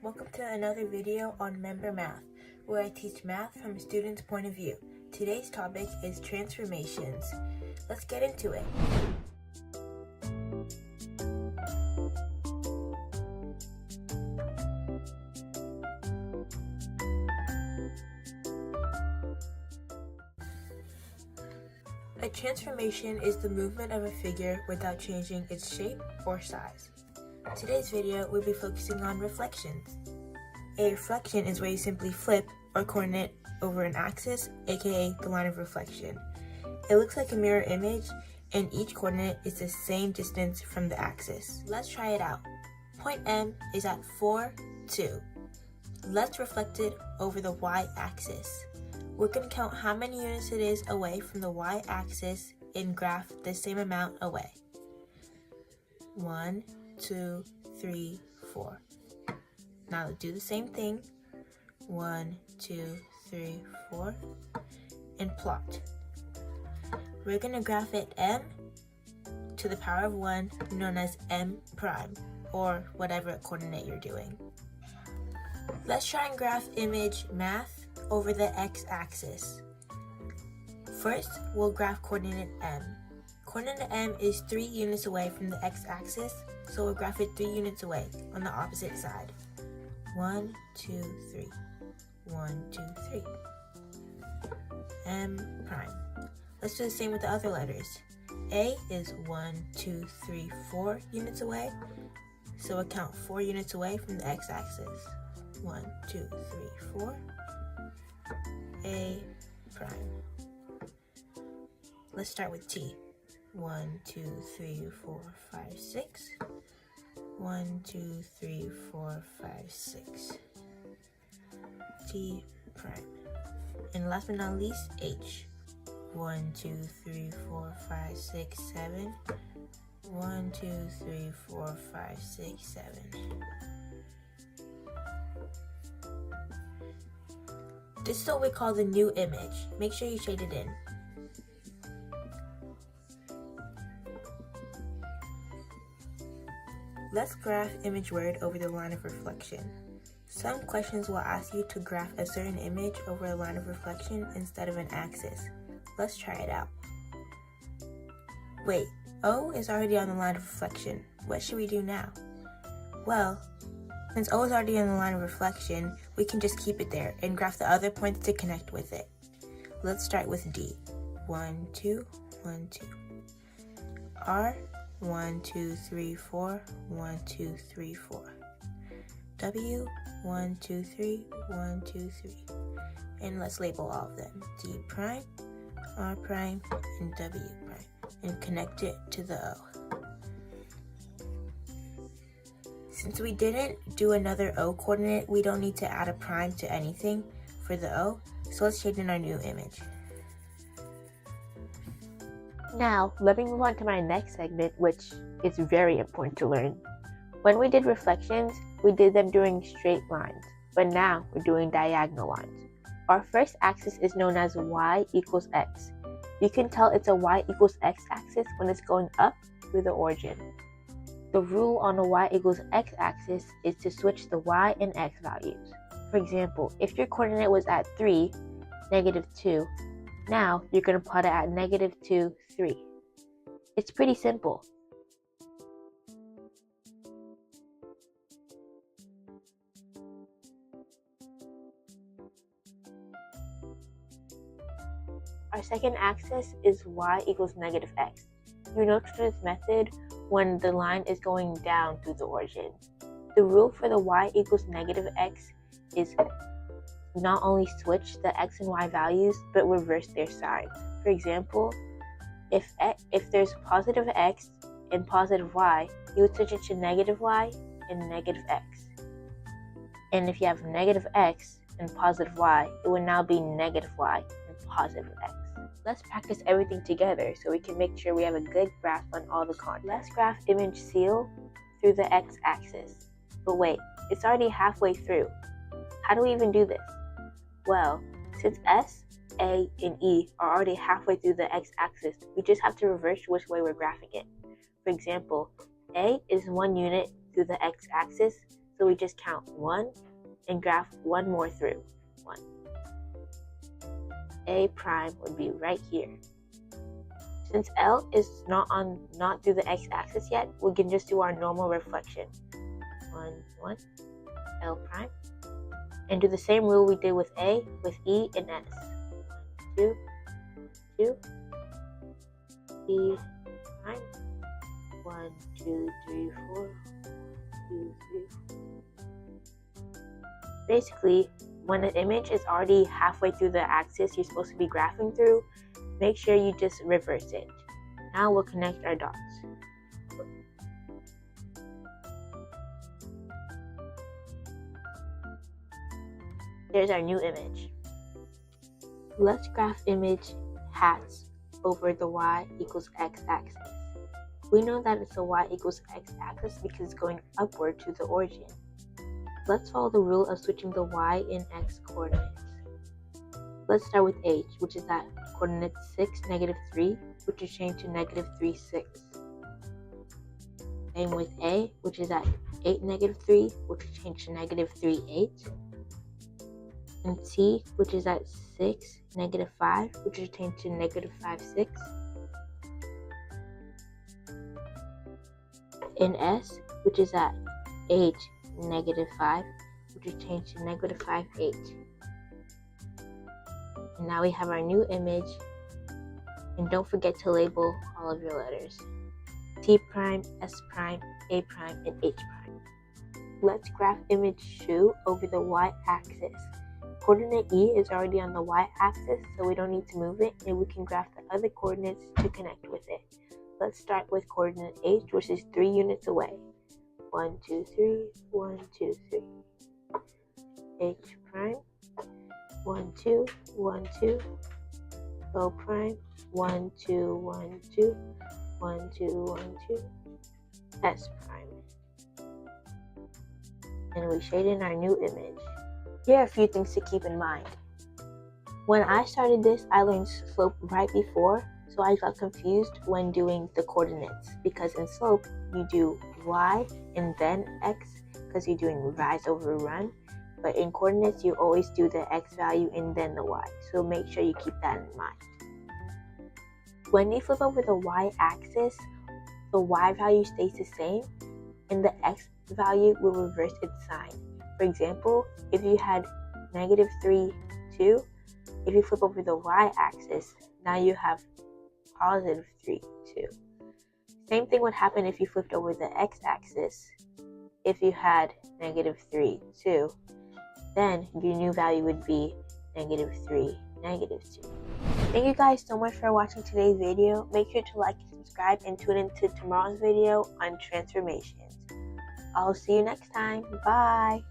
Welcome to another video on Member Math, where I teach math from a student's point of view. Today's topic is transformations. Let's get into it. A transformation is the movement of a figure without changing its shape or size. Today's video will be focusing on reflections. A reflection is where you simply flip or coordinate over an axis, aka the line of reflection. It looks like a mirror image, and each coordinate is the same distance from the axis. Let's try it out. Point M is at 4, 2. Let's reflect it over the y-axis. We're going to count how many units it is away from the y-axis and graph the same amount away. 1, 2, 3, 4. Now let's do the same thing. 1, 2, 3, 4. And plot. We're going to graph it m to the power of 1, known as m prime, or whatever coordinate you're doing. Let's try and graph image math over the x-axis. First, we'll graph coordinate m. Coordinate m is 3 units away from the x-axis, so we'll graph it 3 units away on the opposite side. 1, 2, 3. 1, 2, 3. M prime. Let's do the same with the other letters. A is 1, 2, 3, 4 units away, so we'll count 4 units away from the x-axis. 1, 2, 3, 4. A prime. Let's start with T. 1, 2, 3, 4, 5, 6. 1, 2, 3, 4, 5, 6. T prime. And last but not least, H. 1, 2, 3, 4, 5, 6, 7. 1, 2, 3, 4, 5, 6, 7. This is what we call the new image. Make sure you shade it in. Let's graph image word over the line of reflection. Some questions will ask you to graph a certain image over a line of reflection instead of an axis. Let's try it out. Wait, O is already on the line of reflection. What should we do now? Well, since O is already on the line of reflection, we can just keep it there and graph the other points to connect with it. Let's start with D. 1, 2, 1, 2. R. 1, 2, 3, 4. 1, 2, 3, 4. W. 1, 2, 3. 1, 2, 3. And let's label all of them. D prime, R prime, and W prime. And connect it to the O. Since we didn't do another O coordinate, we don't need to add a prime to anything for the O, so let's shade in our new image. Now, let me move on to my next segment, which is very important to learn. When we did reflections, we did them doing straight lines, but now we're doing diagonal lines. Our first axis is known as y equals x. You can tell it's a y equals x axis when it's going up through the origin. The rule on a y equals x axis is to switch the y and x values. For example, if your coordinate was at 3, -2, now you're going to plot it at -2, 3. It's pretty simple. Our second axis is y equals -x. You notice this method when the line is going down through the origin. The rule for the y equals -x is not only switch the x and y values, but reverse their sign. For example, if there's positive x and positive y, you would switch it to -y and -x. And if you have -x and positive y, it would now be -y and positive x. Let's practice everything together so we can make sure we have a good grasp on all the content. Let's graph image seal through the x-axis. But wait, it's already halfway through. How do we even do this? Well, since S, A, and E are already halfway through the x-axis, we just have to reverse which way we're graphing it. For example, A is 1 unit through the x-axis, so we just count 1 and graph one more through. 1. A prime would be right here. Since L is not through the x-axis yet, we can just do our normal reflection. 1, 1, L prime. And do the same rule we did with A, with E and S. 1, 2, 2, E prime. 1, 2, 3, 4, 2, 3, 4. Basically, when an image is already halfway through the axis you're supposed to be graphing through, make sure you just reverse it. Now we'll connect our dots. There's our new image. Let's graph image hats over the y equals x axis. We know that it's the y equals x axis because it's going upward to the origin. Let's follow the rule of switching the y and x coordinates. Let's start with h, which is at coordinate 6, -3, which is changed to -3, 6. Same with a, which is at 8, -3, which is changed to -3, 8. And t, which is at 6, -5, which is changed to -5, 6. And s, which is at h, -5, which is changed to -5, 8. And now we have our new image. And don't forget to label all of your letters. T prime, S prime, A prime, and H prime. Let's graph image shoe over the y-axis. Coordinate E is already on the y-axis, so we don't need to move it, and we can graph the other coordinates to connect with it. Let's start with coordinate H, which is 3 units away. 1, 2, 3, 1, 2, 3. H prime, 1, 2, 1, 2. O prime, 1, 2, 1, 2, 1, 2, 1, 2. S prime. And we shade in our new image. Here are a few things to keep in mind. When I started this, I learned slope right before, so I got confused when doing the coordinates, because in slope you do y and then x because you're doing rise over run, but in coordinates you always do the x value and then the y, so make sure you keep that in mind. When you flip over the y-axis, the y value stays the same and the x value will reverse its sign. For example, if you had -3, 2, if you flip over the y-axis, now you have +3, 2. Same thing would happen if you flipped over the x-axis. If you had -3, 2, then your new value would be -3, -2. Thank you guys so much for watching today's video. Make sure to like and subscribe and tune into tomorrow's video on transformations. I'll see you next time. Bye!